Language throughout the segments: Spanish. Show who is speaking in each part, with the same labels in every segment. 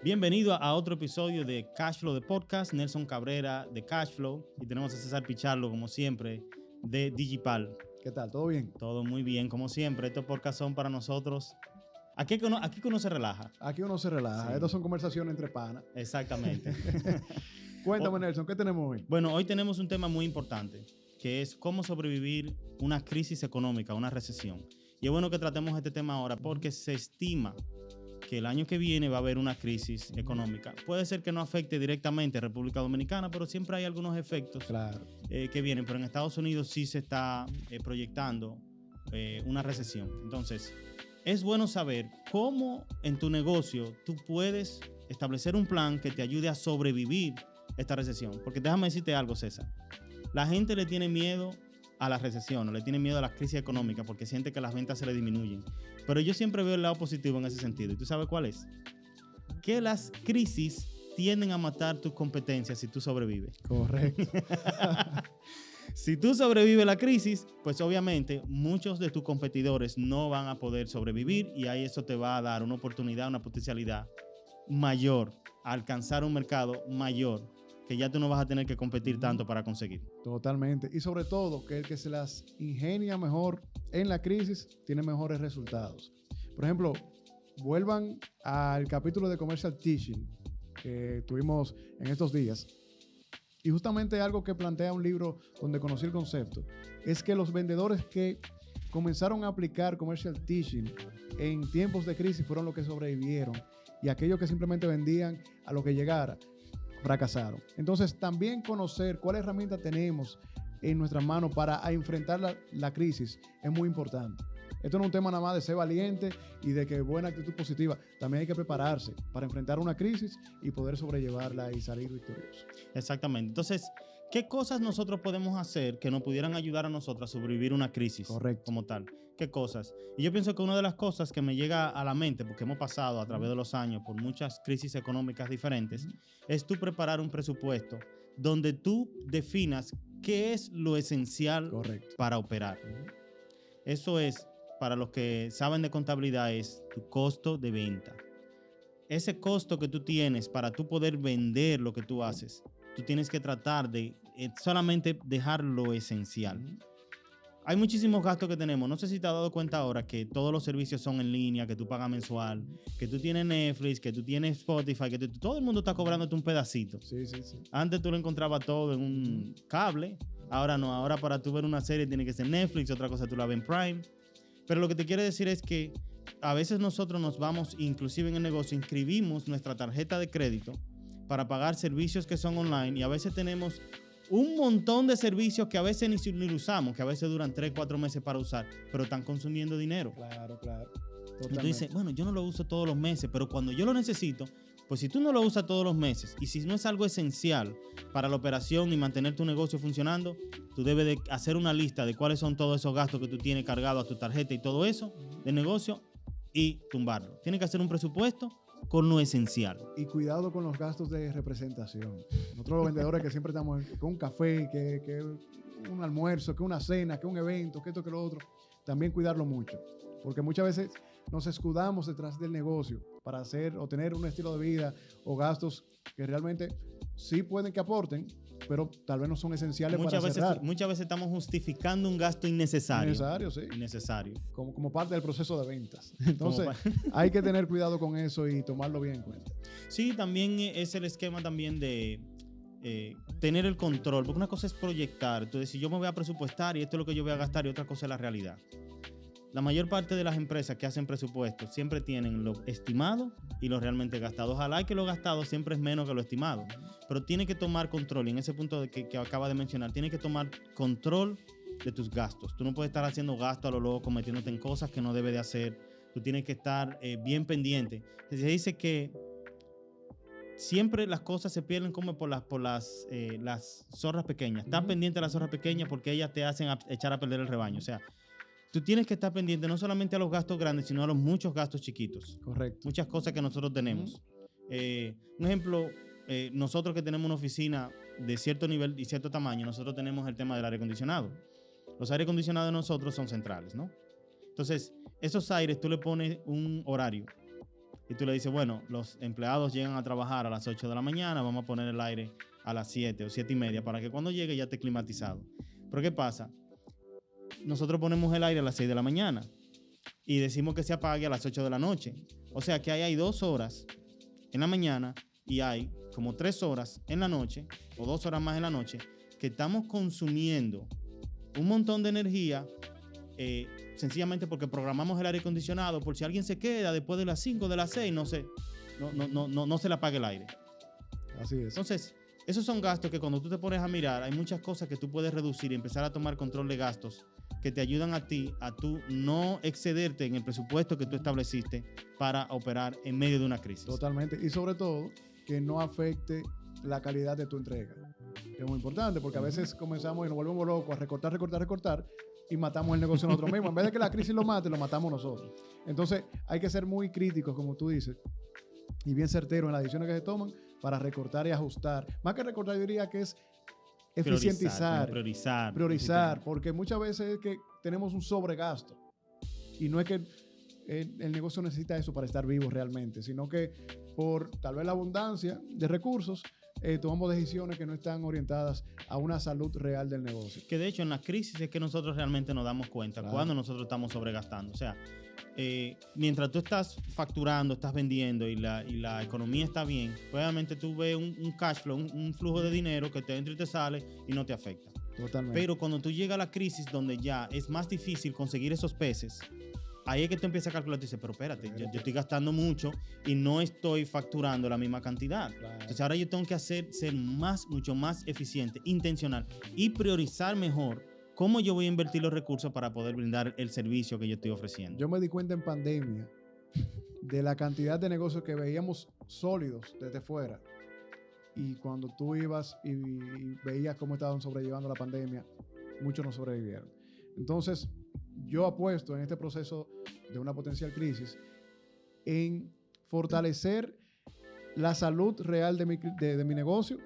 Speaker 1: Bienvenido a otro episodio de Cashflow de Podcast. Nelson Cabrera de Cashflow y tenemos a César Pichardo, como siempre, de Digipal.
Speaker 2: ¿Qué tal? ¿Todo bien?
Speaker 1: Todo muy bien, como siempre. Estos podcasts son para nosotros. Aquí que uno se relaja.
Speaker 2: Aquí uno se relaja.
Speaker 1: Sí.
Speaker 2: Estas son conversaciones entre panas.
Speaker 1: Exactamente.
Speaker 2: Cuéntame, Nelson, ¿qué tenemos hoy?
Speaker 1: Bueno, hoy tenemos un tema muy importante, que es cómo sobrevivir una crisis económica, una recesión. Y es bueno que tratemos este tema ahora porque se estima que el año que viene va a haber una crisis económica. Puede ser que no afecte directamente a República Dominicana, pero siempre hay algunos efectos que vienen. Pero en Estados Unidos sí se está proyectando una recesión. Entonces, es bueno saber cómo en tu negocio tú puedes establecer un plan que te ayude a sobrevivir esta recesión. Porque déjame decirte algo, César. La gente le tiene miedo a la recesión, o le tiene miedo a la crisis económica porque siente que las ventas se le disminuyen. Pero yo siempre veo el lado positivo en ese sentido. ¿Y tú sabes cuál es? Que las crisis tienden a matar tus competencias si tú sobrevives.
Speaker 2: Correcto.
Speaker 1: Si tú sobrevives la crisis, pues obviamente muchos de tus competidores no van a poder sobrevivir y ahí eso te va a dar una oportunidad, una potencialidad mayor a alcanzar un mercado mayor que ya tú no vas a tener que competir tanto para conseguir.
Speaker 2: Totalmente. Y sobre todo, que el que se las ingenia mejor en la crisis tiene mejores resultados. Por ejemplo, vuelvan al capítulo de Commercial Teaching que tuvimos en estos días. Y justamente algo que plantea un libro donde conocí el concepto es que los vendedores que comenzaron a aplicar Commercial Teaching en tiempos de crisis fueron los que sobrevivieron. Y aquellos que simplemente vendían a lo que llegara, fracasaron. Entonces, también conocer cuál herramienta tenemos en nuestras manos para enfrentar la crisis es muy importante. Esto no es un tema nada más de ser valiente y de que buena actitud positiva. También hay que prepararse para enfrentar una crisis y poder sobrellevarla y salir victorioso.
Speaker 1: Exactamente. Entonces, ¿qué cosas nosotros podemos hacer que nos pudieran ayudar a nosotros a sobrevivir una crisis?
Speaker 2: Correcto.
Speaker 1: Como tal. ¿Qué cosas? Y yo pienso que una de las cosas que me llega a la mente, porque hemos pasado a través de los años por muchas crisis económicas diferentes, es tú preparar un presupuesto donde tú definas qué es lo esencial para operar. Eso es, para los que saben de contabilidad, es tu costo de venta. Ese costo que tú tienes para tú poder vender lo que tú haces, tú tienes que tratar de solamente dejar lo esencial. Hay muchísimos gastos que tenemos. No sé si te has dado cuenta ahora que todos los servicios son en línea, que tú pagas mensual, que tú tienes Netflix, que tú tienes Spotify, que todo el mundo está cobrándote un pedacito.
Speaker 2: Sí.
Speaker 1: Antes tú lo encontrabas todo en un cable. Ahora no. Ahora para tú ver una serie tiene que ser Netflix, otra cosa tú la ves en Prime. Pero lo que te quiero decir es que a veces nosotros nos vamos, inclusive en el negocio, inscribimos nuestra tarjeta de crédito para pagar servicios que son online y a veces tenemos un montón de servicios que a veces ni lo usamos, que a veces duran 3, 4 meses para usar, pero están consumiendo dinero.
Speaker 2: Claro.
Speaker 1: Y tú dices, bueno, yo no lo uso todos los meses, pero cuando yo lo necesito, pues si tú no lo usas todos los meses y si no es algo esencial para la operación y mantener tu negocio funcionando, tú debes de hacer una lista de cuáles son todos esos gastos que tú tienes cargados a tu tarjeta y todo eso de negocio y tumbarlo. Tienes que hacer un presupuesto con lo esencial.
Speaker 2: Y cuidado con los gastos de representación. Nosotros los vendedores que siempre estamos con un café, que un almuerzo, que una cena, que un evento, que esto, que lo otro, también cuidarlo mucho. Porque muchas veces nos escudamos detrás del negocio para hacer o tener un estilo de vida o gastos que realmente sí pueden que aporten, pero tal vez no son esenciales para cerrar.
Speaker 1: Muchas veces estamos justificando un gasto innecesario.
Speaker 2: Innecesario. Como parte del proceso de ventas. Entonces, hay que tener cuidado con eso y tomarlo bien en cuenta.
Speaker 1: Sí, también es el esquema también de tener el control, porque una cosa es proyectar. Tú decís, yo me voy a presupuestar y esto es lo que yo voy a gastar y otra cosa es la realidad. La mayor parte de las empresas que hacen presupuestos siempre tienen lo estimado y lo realmente gastado. Ojalá que lo gastado siempre es menos que lo estimado. Pero tiene que tomar control. Y en ese punto que acaba de mencionar, tiene que tomar control de tus gastos. Tú no puedes estar haciendo gastos a lo loco, metiéndote en cosas que no debes de hacer. Tú tienes que estar bien pendiente. Se dice que siempre las cosas se pierden como por las zorras pequeñas. Estás pendiente de las zorras pequeñas porque ellas te hacen echar a perder el rebaño. O sea, tú tienes que estar pendiente no solamente a los gastos grandes, sino a los muchos gastos chiquitos.
Speaker 2: Correcto.
Speaker 1: Muchas cosas que nosotros tenemos. Un ejemplo, nosotros que tenemos una oficina de cierto nivel y cierto tamaño, nosotros tenemos el tema del aire acondicionado. Los aire acondicionados de nosotros son centrales, ¿no? Entonces, esos aires tú le pones un horario y tú le dices, bueno, los empleados llegan a trabajar a las 8 de la mañana, vamos a poner el aire a las 7 o 7:30 para que cuando llegue ya esté climatizado. Pero ¿qué pasa? Nosotros ponemos el aire a las 6 de la mañana y decimos que se apague a las 8 de la noche. O sea que ahí hay 2 horas en la mañana y hay como 3 horas en la noche o 2 horas más en la noche que estamos consumiendo un montón de energía sencillamente porque programamos el aire acondicionado por si alguien se queda después de las 5, de las 6, no se le apague el aire.
Speaker 2: Así es.
Speaker 1: Entonces, esos son gastos que cuando tú te pones a mirar, hay muchas cosas que tú puedes reducir y empezar a tomar control de gastos que te ayudan a ti a tú no excederte en el presupuesto que tú estableciste para operar en medio de una crisis.
Speaker 2: Totalmente. Y sobre todo, que no afecte la calidad de tu entrega. Es muy importante porque a veces comenzamos y nos volvemos locos a recortar y matamos el negocio nosotros mismos. En vez de que la crisis lo mate, lo matamos nosotros. Entonces, hay que ser muy críticos, como tú dices, y bien certeros en las decisiones que se toman para recortar y ajustar. Más que recortar, yo diría que es eficientizar, priorizar, porque muchas veces es que tenemos un sobregasto y no es que el negocio necesita eso para estar vivo realmente, sino que por tal vez la abundancia de recursos tomamos decisiones que no están orientadas a una salud real del negocio.
Speaker 1: Que de hecho en la crisis es que nosotros realmente nos damos cuenta cuando nosotros estamos sobregastando. O sea, mientras tú estás facturando, estás vendiendo y la economía está bien, obviamente tú ves un cash flow, un flujo de dinero que te entra y te sale y no te afecta.
Speaker 2: Totalmente.
Speaker 1: Pero cuando tú llegas a la crisis donde ya es más difícil conseguir esos peces, ahí es que tú empiezas a calcular y dices, pero espérate, yo estoy gastando mucho y no estoy facturando la misma cantidad. Claro. Entonces ahora yo tengo que ser mucho más eficiente, intencional y priorizar mejor cómo yo voy a invertir los recursos para poder brindar el servicio que yo estoy ofreciendo.
Speaker 2: Yo me di cuenta en pandemia de la cantidad de negocios que veíamos sólidos desde fuera. Y cuando tú ibas y veías cómo estaban sobrellevando la pandemia, muchos no sobrevivieron. Entonces, yo apuesto en este proceso de una potencial crisis en fortalecer la salud real de mi negocio,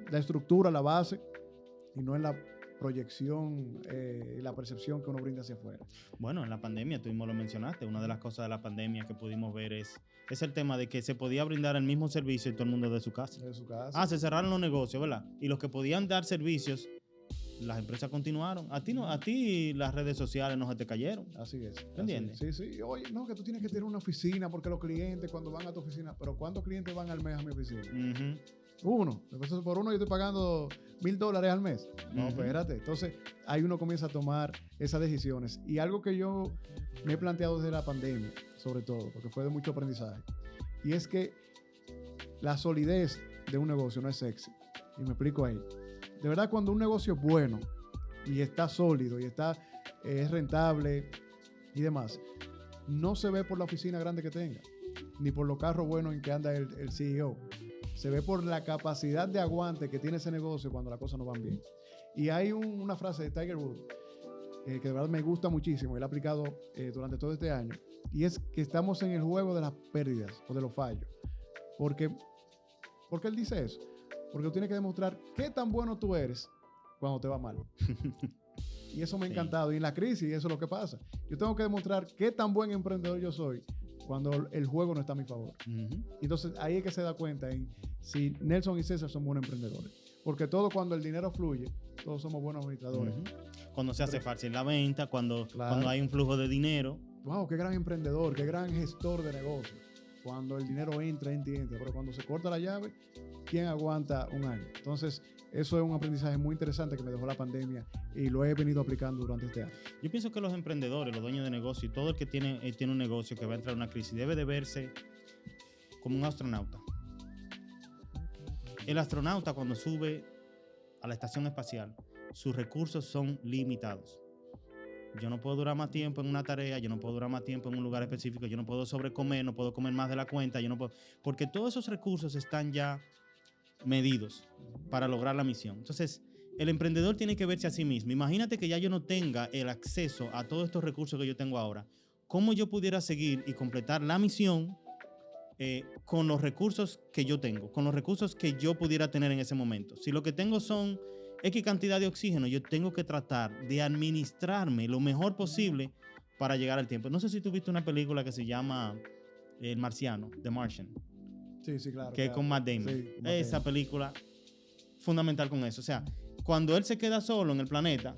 Speaker 2: la estructura, la base, y no en la proyección y la percepción que uno brinda hacia afuera.
Speaker 1: Bueno, en la pandemia, tú mismo lo mencionaste, una de las cosas de la pandemia que pudimos ver es el tema de que se podía brindar el mismo servicio y todo el mundo de su casa.
Speaker 2: De su casa.
Speaker 1: Se cerraron los negocios, ¿verdad? Y los que podían dar servicios, las empresas continuaron. A ti las redes sociales no se te cayeron.
Speaker 2: Así es.
Speaker 1: ¿Entiendes?
Speaker 2: Sí. Oye, no, que tú tienes que tener una oficina porque los clientes cuando van a tu oficina, pero ¿cuántos clientes van al mes a mi oficina? Uno. Entonces, por uno yo estoy pagando $1,000 al mes. No, espérate. Entonces, ahí uno comienza a tomar esas decisiones. Y algo que yo me he planteado desde la pandemia, sobre todo, porque fue de mucho aprendizaje, y es que la solidez de un negocio no es sexy. Y me explico ahí. De verdad, cuando un negocio es bueno y está sólido y es rentable y demás, no se ve por la oficina grande que tenga, ni por los carros buenos en que anda el CEO. Se ve por la capacidad de aguante que tiene ese negocio cuando las cosas no van bien. Y hay una frase de Tiger Woods que de verdad me gusta muchísimo y la he aplicado durante todo este año, y es que estamos en el juego de las pérdidas o de los fallos. ¿Por qué él dice eso? Porque tú tienes que demostrar qué tan bueno tú eres cuando te va mal. Y eso me ha encantado. Y en la crisis eso es lo que pasa. Yo tengo que demostrar qué tan buen emprendedor yo soy cuando el juego no está a mi favor. Entonces ahí es que se da cuenta en si Nelson y César son buenos emprendedores. Porque cuando el dinero fluye, todos somos buenos administradores.
Speaker 1: Cuando se hace fácil la venta, cuando hay un flujo de dinero.
Speaker 2: Wow, qué gran emprendedor, qué gran gestor de negocios. Cuando el dinero entra. Pero cuando se corta la llave, ¿quién aguanta un año? Entonces, eso es un aprendizaje muy interesante que me dejó la pandemia y lo he venido aplicando durante este año.
Speaker 1: Yo pienso que los emprendedores, los dueños de negocio y todo el que tiene un negocio que va a entrar en una crisis debe de verse como un astronauta. El astronauta cuando sube a la estación espacial, sus recursos son limitados. Yo no puedo durar más tiempo en una tarea, yo no puedo durar más tiempo en un lugar específico, yo no puedo sobrecomer, no puedo comer más de la cuenta, porque todos esos recursos están ya medidos para lograr la misión. Entonces, el emprendedor tiene que verse a sí mismo. Imagínate que ya yo no tenga el acceso a todos estos recursos que yo tengo ahora. ¿Cómo yo pudiera seguir y completar la misión con los recursos que yo tengo, con los recursos que yo pudiera tener en ese momento? Si lo que tengo son X cantidad de oxígeno, yo tengo que tratar de administrarme lo mejor posible para llegar al tiempo. No sé si tú viste una película que se llama El Marciano, The Martian,
Speaker 2: Sí, claro.
Speaker 1: que es con Matt Damon.
Speaker 2: Sí, Matt
Speaker 1: Esa
Speaker 2: Damon.
Speaker 1: película, fundamental con eso. O sea, cuando él se queda solo en el planeta,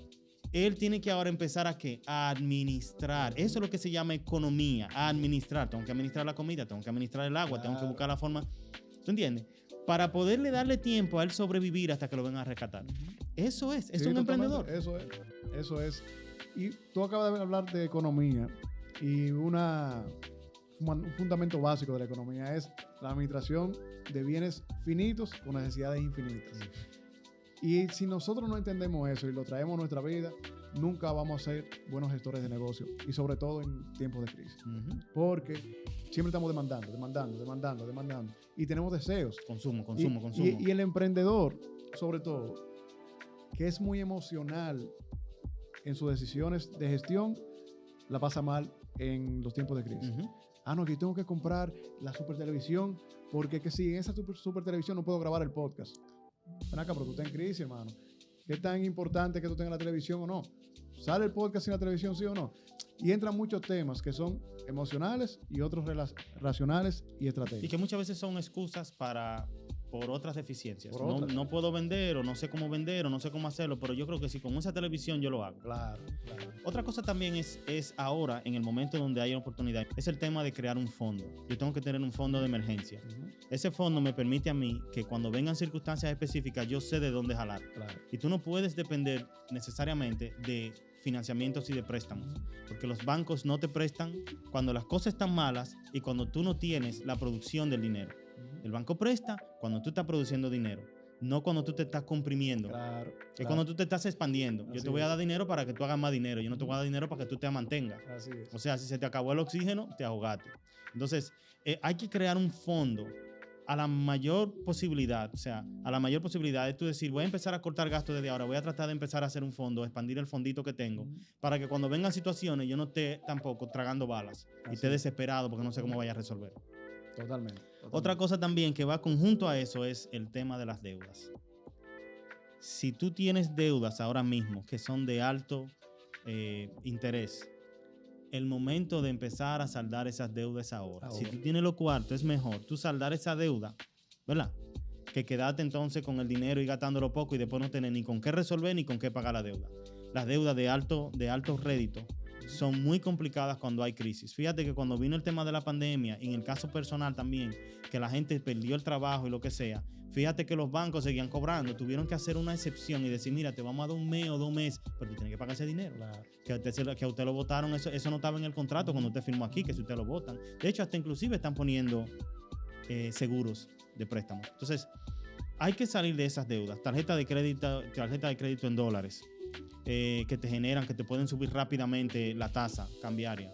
Speaker 1: él tiene que ahora empezar a ¿qué? A administrar. Eso es lo que se llama economía, a administrar. Tengo que administrar la comida, tengo que administrar el agua, tengo que
Speaker 2: Claro.
Speaker 1: buscar la forma. ¿Tú entiendes? Para poderle darle tiempo a él sobrevivir hasta que lo vengan a rescatar. Eso es
Speaker 2: Sí,
Speaker 1: un
Speaker 2: totalmente.
Speaker 1: emprendedor.
Speaker 2: Eso es. Y tú acabas de hablar de economía y un fundamento básico de la economía es la administración de bienes finitos con necesidades infinitas. Y si nosotros no entendemos eso y lo traemos a nuestra vida, nunca vamos a ser buenos gestores de negocio y sobre todo en tiempos de crisis.
Speaker 1: Ujú.
Speaker 2: Porque siempre estamos demandando y tenemos deseos.
Speaker 1: Consumo.
Speaker 2: Y el emprendedor, sobre todo, que es muy emocional en sus decisiones de gestión, la pasa mal en los tiempos de crisis.
Speaker 1: Ujú.
Speaker 2: No, que yo tengo que comprar la super televisión porque que si en esa super televisión no puedo grabar el podcast. Ven acá, pero tú estás en crisis, hermano. ¿Qué tan importante es que tú tengas la televisión o no? ¿Sale el podcast sin la televisión, sí o no? Y entran muchos temas que son emocionales y otros racionales y estratégicos.
Speaker 1: Y que muchas veces son excusas por otras deficiencias.
Speaker 2: Por otras.
Speaker 1: No puedo vender, o no sé cómo vender, o no sé cómo hacerlo, pero yo creo que si con esa televisión yo lo hago.
Speaker 2: Claro.
Speaker 1: Otra cosa también es ahora, en el momento donde hay oportunidad, es el tema de crear un fondo. Yo tengo que tener un fondo de emergencia.
Speaker 2: Ujú.
Speaker 1: Ese fondo me permite a mí que cuando vengan circunstancias específicas, yo sé de dónde jalar.
Speaker 2: Claro.
Speaker 1: Y tú no puedes depender necesariamente de financiamientos y de préstamos, porque los bancos no te prestan cuando las cosas están malas y cuando tú no tienes la producción del dinero. El banco presta cuando tú estás produciendo dinero, no cuando tú te estás comprimiendo.
Speaker 2: Claro.
Speaker 1: Es cuando tú te estás expandiendo. Yo
Speaker 2: Así
Speaker 1: te voy a
Speaker 2: es.
Speaker 1: dar dinero para que tú hagas más dinero. Yo no te voy a dar dinero para que tú te mantengas.
Speaker 2: Así es.
Speaker 1: O sea, si se te acabó el oxígeno, te ahogaste. Entonces, hay que crear un fondo a la mayor posibilidad. O sea, a la mayor posibilidad de tú decir, voy a empezar a cortar gastos desde ahora. Voy a tratar de empezar a hacer un fondo, expandir el fondito que tengo, para que cuando vengan situaciones yo no esté tampoco tragando balas y
Speaker 2: Así
Speaker 1: esté
Speaker 2: es.
Speaker 1: desesperado porque no sé cómo vaya a resolver.
Speaker 2: Totalmente.
Speaker 1: Otra cosa también que va conjunto a eso es el tema de las deudas. Si tú tienes deudas ahora mismo que son de alto interés, el momento de empezar a saldar esas deudas ahora. Si tú tienes los cuartos, es mejor tú saldar esa deuda, ¿verdad? Que quedarte entonces con el dinero y gastándolo poco y después no tener ni con qué resolver ni con qué pagar la deuda. Las deudas de alto rédito son muy complicadas cuando hay crisis. Fíjate que cuando vino el tema de la pandemia, y en el caso personal también, que la gente perdió el trabajo y lo que sea, fíjate que los bancos seguían cobrando, tuvieron que hacer una excepción y decir, mira, te vamos a dar 1 mes o 2 meses, pero tú tienes que pagar ese dinero.
Speaker 2: Claro.
Speaker 1: Que a usted lo votaron, eso no estaba en el contrato cuando usted firmó aquí, que si usted lo votan. De hecho, hasta inclusive están poniendo seguros de préstamo. Entonces, hay que salir de esas deudas. Tarjeta de crédito en dólares. Que te generan, que te pueden subir rápidamente la tasa cambiaria,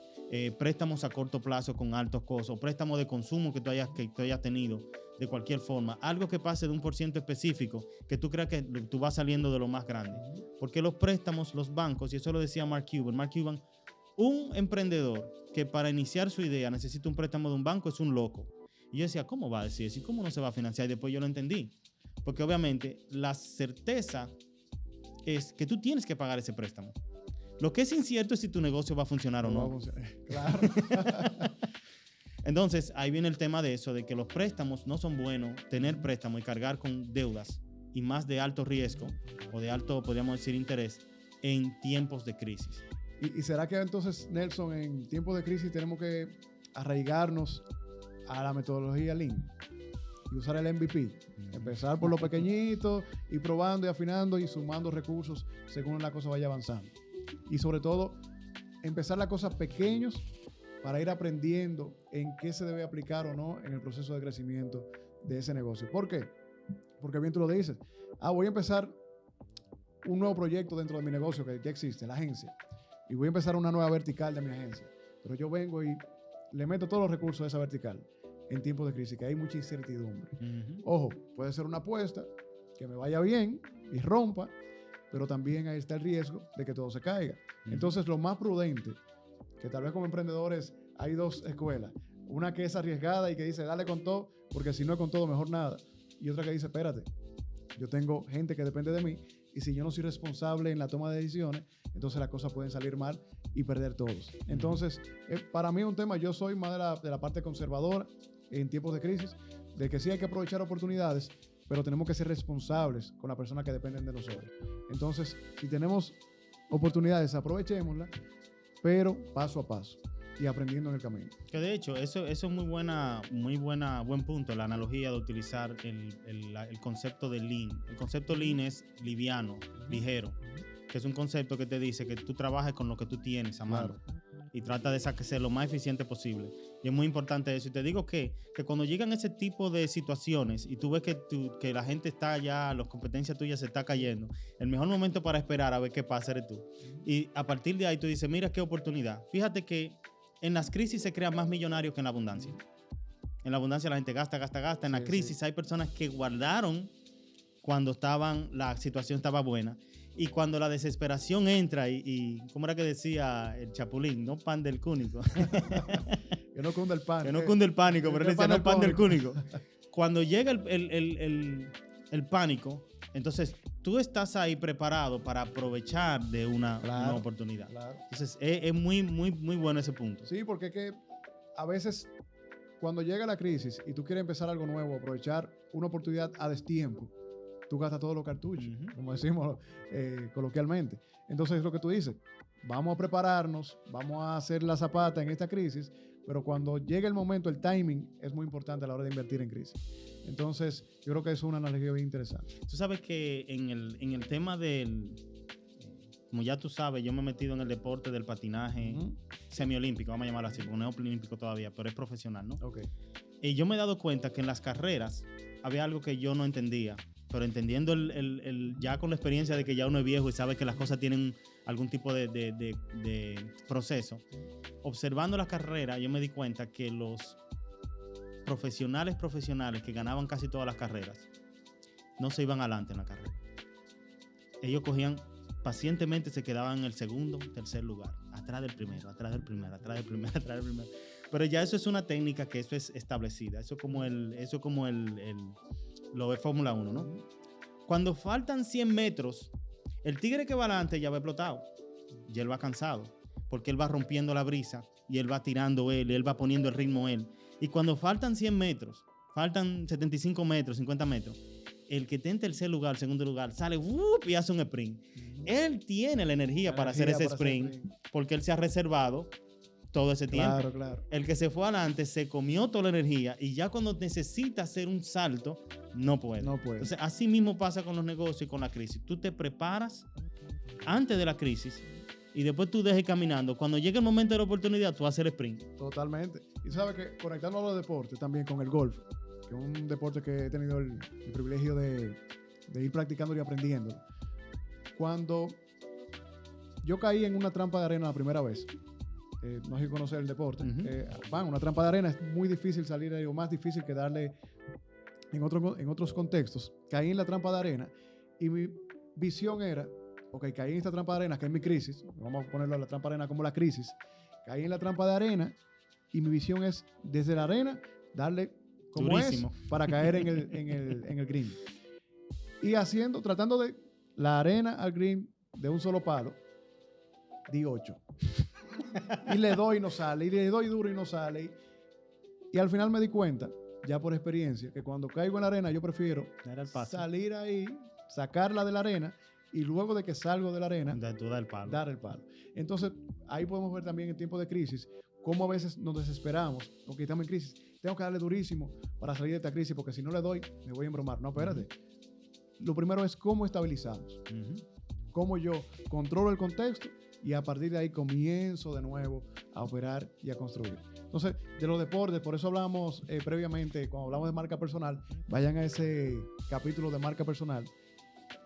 Speaker 1: préstamos a corto plazo con altos costos, préstamos de consumo que tú hayas tenido de cualquier forma, algo que pase de 1% específico, que tú creas que tú vas saliendo de lo más grande, porque los préstamos, los bancos, y eso lo decía Mark Cuban, un emprendedor que para iniciar su idea necesita un préstamo de un banco es un loco. Y yo decía, ¿cómo va a decir eso? ¿Y cómo no se va a financiar? Y después yo lo entendí, porque obviamente la certeza es que tú tienes que pagar ese préstamo. Lo que es incierto es si tu negocio va a funcionar o no.
Speaker 2: Claro.
Speaker 1: Entonces, ahí viene el tema de eso, de que los préstamos no son buenos, tener préstamo y cargar con deudas y más de alto riesgo o de alto, podríamos decir, interés en tiempos de crisis.
Speaker 2: ¿Y será que entonces, Nelson, en tiempos de crisis tenemos que arraigarnos a la metodología Lean y usar el MVP? Empezar por lo pequeñito, ir probando y afinando y sumando recursos según la cosa vaya avanzando. Y sobre todo, empezar las cosas pequeños para ir aprendiendo en qué se debe aplicar o no en el proceso de crecimiento de ese negocio. ¿Por qué? Porque bien tú lo dices. Voy a empezar un nuevo proyecto dentro de mi negocio que ya existe, la agencia. Y voy a empezar una nueva vertical de mi agencia. Pero yo vengo y le meto todos los recursos a esa vertical en tiempos de crisis, que hay mucha incertidumbre. Ojo, puede ser una apuesta que me vaya bien y rompa, pero también ahí está el riesgo de que todo se caiga. Entonces, lo más prudente, que tal vez como emprendedores hay dos escuelas. Una que es arriesgada y que dice, dale con todo, porque si no es con todo, mejor nada. Y otra que dice, espérate, yo tengo gente que depende de mí y si yo no soy responsable en la toma de decisiones, entonces las cosas pueden salir mal y perder todos. Entonces, para mí es un tema, yo soy más de la parte conservadora en tiempos de crisis, de que sí hay que aprovechar oportunidades, pero tenemos que ser responsables con las personas que dependen de nosotros. Entonces, si tenemos oportunidades, aprovechémoslas, pero paso a paso y aprendiendo en el camino.
Speaker 1: Que de hecho, eso es buen punto, la analogía de utilizar el concepto de lean. El concepto lean es liviano, ligero, que es un concepto que te dice que tú trabajes con lo que tú tienes a mano. Claro. Y trata de ser lo más eficiente posible. Y es muy importante eso. Y te digo que cuando llegan ese tipo de situaciones y tú ves que la gente está ya, las competencias tuyas se está cayendo, el mejor momento para esperar a ver qué pasa eres tú. Y a partir de ahí tú dices, mira qué oportunidad. Fíjate que en las crisis se crean más millonarios que en la abundancia. En la abundancia la gente gasta. En la crisis hay personas que guardaron cuando la situación estaba buena. Y cuando la desesperación entra y ¿cómo era que decía el Chapulín? No pan del cúnico.
Speaker 2: Que no cunde el pánico.
Speaker 1: Que no cunde el pánico, pero él decía no pan del cúnico. Cuando llega el pánico, entonces tú estás ahí preparado para aprovechar de una oportunidad. Claro. Entonces es muy bueno ese punto.
Speaker 2: Sí, porque es que a veces cuando llega la crisis y tú quieres empezar algo nuevo, aprovechar una oportunidad a destiempo, tú gastas todos los cartuchos, como decimos coloquialmente. Entonces es lo que tú dices, vamos a prepararnos, vamos a hacer la zapata en esta crisis, pero cuando llegue el momento, el timing es muy importante a la hora de invertir en crisis. Entonces yo creo que es una analogía bien interesante.
Speaker 1: Tú sabes que en el tema como ya tú sabes, yo me he metido en el deporte del patinaje semiolímpico, vamos a llamarlo así, porque no es olímpico todavía, pero es profesional, ¿no?
Speaker 2: Okay.
Speaker 1: Y yo me he dado cuenta que en las carreras había algo que yo no entendía, pero entendiendo ya con la experiencia de que ya uno es viejo y sabe que las cosas tienen algún tipo de proceso, observando las carreras yo me di cuenta que los profesionales que ganaban casi todas las carreras no se iban adelante en la carrera. Ellos pacientemente se quedaban en el segundo, tercer lugar, atrás del primero. Pero ya eso es una técnica que eso es establecida, eso como lo de Fórmula 1, ¿no? Cuando faltan 100 metros, el tigre que va adelante ya va explotado. Y él va cansado, porque él va rompiendo la brisa y él va tirando él va poniendo el ritmo él. Y cuando faltan 100 metros, faltan 75 metros, 50 metros, el que está en tercer lugar, segundo lugar, sale y hace un sprint. Él tiene la energía para hacer ese sprint, porque él se ha reservado todo ese tiempo.
Speaker 2: Claro.
Speaker 1: El que se fue adelante se comió toda la energía y ya cuando necesita hacer un salto, no puede. Entonces, así mismo pasa con los negocios y con la crisis. Tú te preparas antes de la crisis y después tú dejes caminando. Cuando llegue el momento de la oportunidad, tú haces el sprint.
Speaker 2: Totalmente. Y sabes que conectando a los deportes también con el golf, que es un deporte que he tenido el privilegio de ir practicando y aprendiendo. Cuando yo caí en una trampa de arena la primera vez, no sé si conocer el deporte, una trampa de arena es muy difícil salir de ahí, o más difícil que darle en otros contextos. Caí en la trampa de arena y mi visión era, caí en esta trampa de arena, que es mi crisis, vamos a ponerlo a la trampa de arena como la crisis, caí en la trampa de arena y mi visión es desde la arena darle como durísimo es para caer en el green. Y tratando de la arena al green de un solo palo, di 8. Y le doy y no sale, y le doy duro y no sale. Y al final me di cuenta, ya por experiencia, que cuando caigo en la arena yo prefiero salir ahí, sacarla de la arena, y luego de que salgo de la arena, dar el palo. Entonces, ahí podemos ver también en tiempos de crisis, cómo a veces nos desesperamos, porque estamos en crisis. Tengo que darle durísimo para salir de esta crisis, porque si no le doy, me voy a embromar. No, espérate. Lo primero es cómo estabilizamos. Cómo yo controlo el contexto y a partir de ahí comienzo de nuevo a operar y a construir. Entonces, de los deportes, por eso hablamos previamente, cuando hablamos de marca personal, vayan a ese capítulo de marca personal.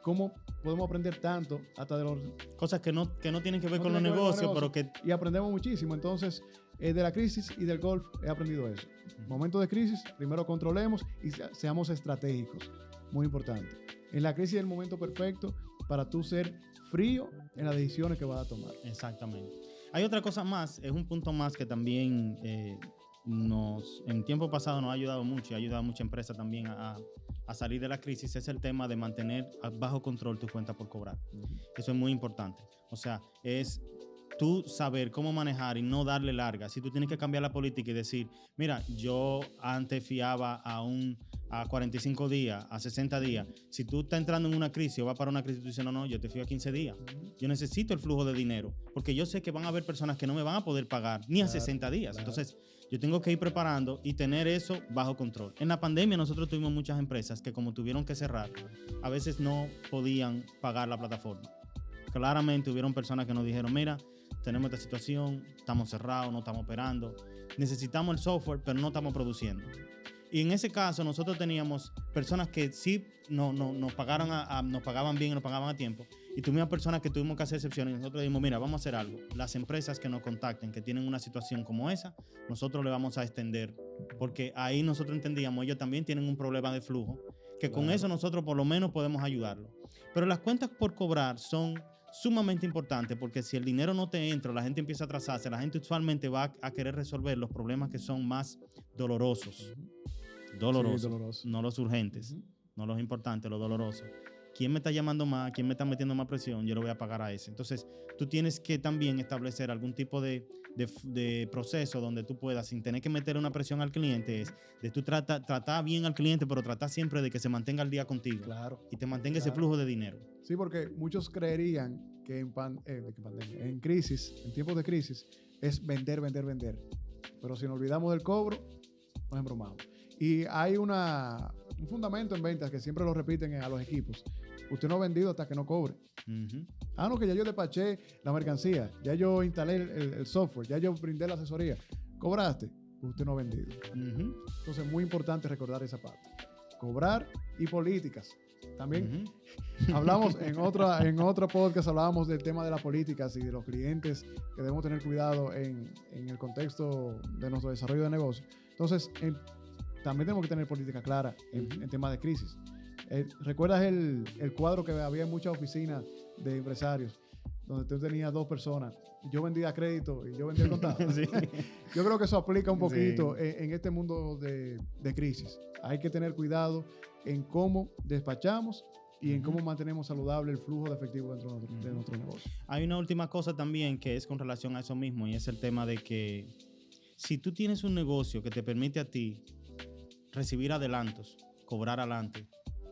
Speaker 2: Cómo podemos aprender tanto hasta de los...
Speaker 1: Cosas que no tienen que ver con los negocios, pero que...
Speaker 2: Y aprendemos muchísimo. Entonces, de la crisis y del golf he aprendido eso. Momento de crisis, primero controlemos y seamos estratégicos. Muy importante. En la crisis es el momento perfecto para tú ser frío en las decisiones que vas a tomar.
Speaker 1: Exactamente. Hay otra cosa más, es un punto más que también en tiempo pasado nos ha ayudado mucho y ha ayudado a muchas empresas también a salir de la crisis, es el tema de mantener bajo control tu cuenta por cobrar. Eso es muy importante. O sea, es tú saber cómo manejar y no darle larga. Si tú tienes que cambiar la política y decir, mira, yo antes fiaba a 45 días, a 60 días. Si tú estás entrando en una crisis o vas para una crisis, tú dices, no, yo te fío a 15 días. Yo necesito el flujo de dinero porque yo sé que van a haber personas que no me van a poder pagar ni a 60 días.
Speaker 2: Claro.
Speaker 1: Entonces, yo tengo que ir preparando y tener eso bajo control. En la pandemia nosotros tuvimos muchas empresas que como tuvieron que cerrar, a veces no podían pagar la plataforma. Claramente hubieron personas que nos dijeron, mira, tenemos esta situación, estamos cerrados, no estamos operando, necesitamos el software, pero no estamos produciendo. Y en ese caso nosotros teníamos personas que sí nos pagaban bien y nos pagaban a tiempo. Y tuvimos personas que tuvimos que hacer excepciones. Y nosotros dijimos, mira, vamos a hacer algo. Las empresas que nos contacten, que tienen una situación como esa, nosotros le vamos a extender. Porque ahí nosotros entendíamos, ellos también tienen un problema de flujo, que con eso nosotros por lo menos podemos ayudarlo. Pero las cuentas por cobrar son sumamente importantes porque si el dinero no te entra, la gente empieza a atrasarse, la gente usualmente va a querer resolver los problemas que son más dolorosos. Dolorosos,
Speaker 2: Sí, doloroso.
Speaker 1: no los urgentes, no los importantes, los dolorosos. ¿Quién me está llamando más? ¿Quién me está metiendo más presión? Yo lo voy a pagar a ese. Entonces, tú tienes que también establecer algún tipo de proceso donde tú puedas, sin tener que meter una presión al cliente, es de tú tratar bien al cliente, pero tratar siempre de que se mantenga al día contigo.
Speaker 2: Claro.
Speaker 1: Y te mantenga ese flujo de dinero.
Speaker 2: Sí, porque muchos creerían que en crisis, en tiempos de crisis, es vender. Pero si nos olvidamos del cobro, nos embromamos. Y hay un fundamento en ventas que siempre lo repiten a los equipos. Usted no ha vendido hasta que no cobre. No, que ya yo despaché la mercancía, ya yo instalé el software, ya yo brindé la asesoría. ¿Cobraste? Usted no ha vendido. Entonces es muy importante recordar esa parte. Cobrar y políticas. También hablamos en otro podcast, hablábamos del tema de las políticas y de los clientes que debemos tener cuidado en el contexto de nuestro desarrollo de negocio. Entonces, también tenemos que tener política clara en temas de crisis. ¿Recuerdas el cuadro que había en muchas oficinas de empresarios donde tú tenías 2 personas? Yo vendía crédito y yo vendía el contado.
Speaker 1: Sí.
Speaker 2: Yo creo que eso aplica un poquito en este mundo de crisis. Hay que tener cuidado en cómo despachamos y en cómo mantenemos saludable el flujo de efectivo dentro de nuestro negocio.
Speaker 1: Hay una última cosa también que es con relación a eso mismo y es el tema de que si tú tienes un negocio que te permite a ti recibir adelantos, cobrar adelante,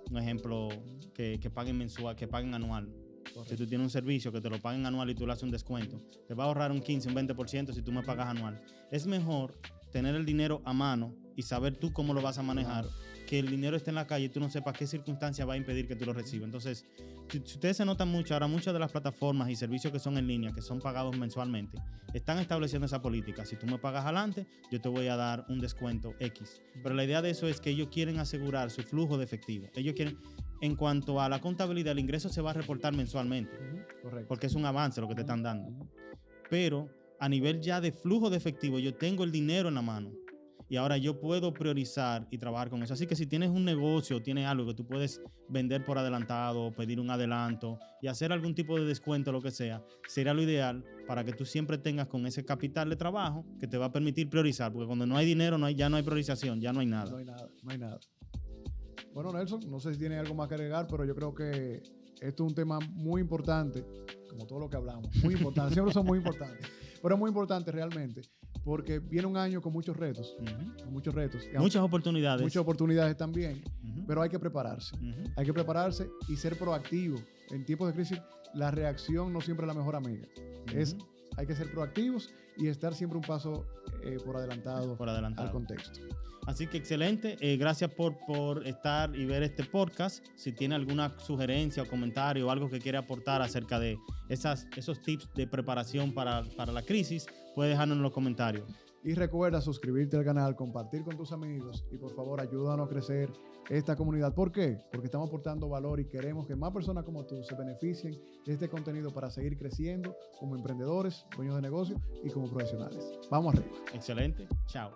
Speaker 1: un ejemplo, que paguen mensual, que paguen anual. Correcto. Si tú tienes un servicio que te lo paguen anual y tú le haces un descuento, te va a ahorrar un 15, un 20% si tú me pagas anual. Es mejor tener el dinero a mano y saber tú cómo lo vas a manejar, que el dinero esté en la calle y tú no sepas qué circunstancia va a impedir que tú lo recibas. Entonces, si ustedes se notan mucho, ahora muchas de las plataformas y servicios que son en línea, que son pagados mensualmente, están estableciendo esa política. Si tú me pagas adelante, yo te voy a dar un descuento X. Pero la idea de eso es que ellos quieren asegurar su flujo de efectivo. Ellos quieren, en cuanto a la contabilidad, el ingreso se va a reportar mensualmente.
Speaker 2: Correcto.
Speaker 1: Porque es un avance lo que te están dando. Pero a nivel ya de flujo de efectivo, yo tengo el dinero en la mano. Y ahora yo puedo priorizar y trabajar con eso. Así que si tienes un negocio, tienes algo que tú puedes vender por adelantado, pedir un adelanto y hacer algún tipo de descuento, lo que sea, sería lo ideal para que tú siempre tengas con ese capital de trabajo que te va a permitir priorizar. Porque cuando no hay dinero, ya no hay priorización, ya no hay nada.
Speaker 2: No hay nada. Bueno, Nelson, no sé si tiene algo más que agregar, pero yo creo que esto es un tema muy importante, como todo lo que hablamos. Muy importante, siempre son muy importantes. Pero es muy importante realmente. Porque viene un año con muchos retos.
Speaker 1: Muchas oportunidades.
Speaker 2: Muchas oportunidades también, pero hay que prepararse. Hay que prepararse y ser proactivo. En tiempos de crisis, la reacción no siempre es la mejor amiga. Hay que ser proactivos y estar siempre un paso por adelantado al contexto.
Speaker 1: Así que excelente. Gracias por estar y ver este podcast. Si tiene alguna sugerencia o comentario o algo que quiere aportar acerca de esos tips de preparación para la crisis, puede dejarnos en los comentarios.
Speaker 2: Y recuerda suscribirte al canal, compartir con tus amigos y por favor ayúdanos a crecer esta comunidad. ¿Por qué? Porque estamos aportando valor y queremos que más personas como tú se beneficien de este contenido para seguir creciendo como emprendedores, dueños de negocio y como profesionales. Vamos arriba.
Speaker 1: Excelente. Chao.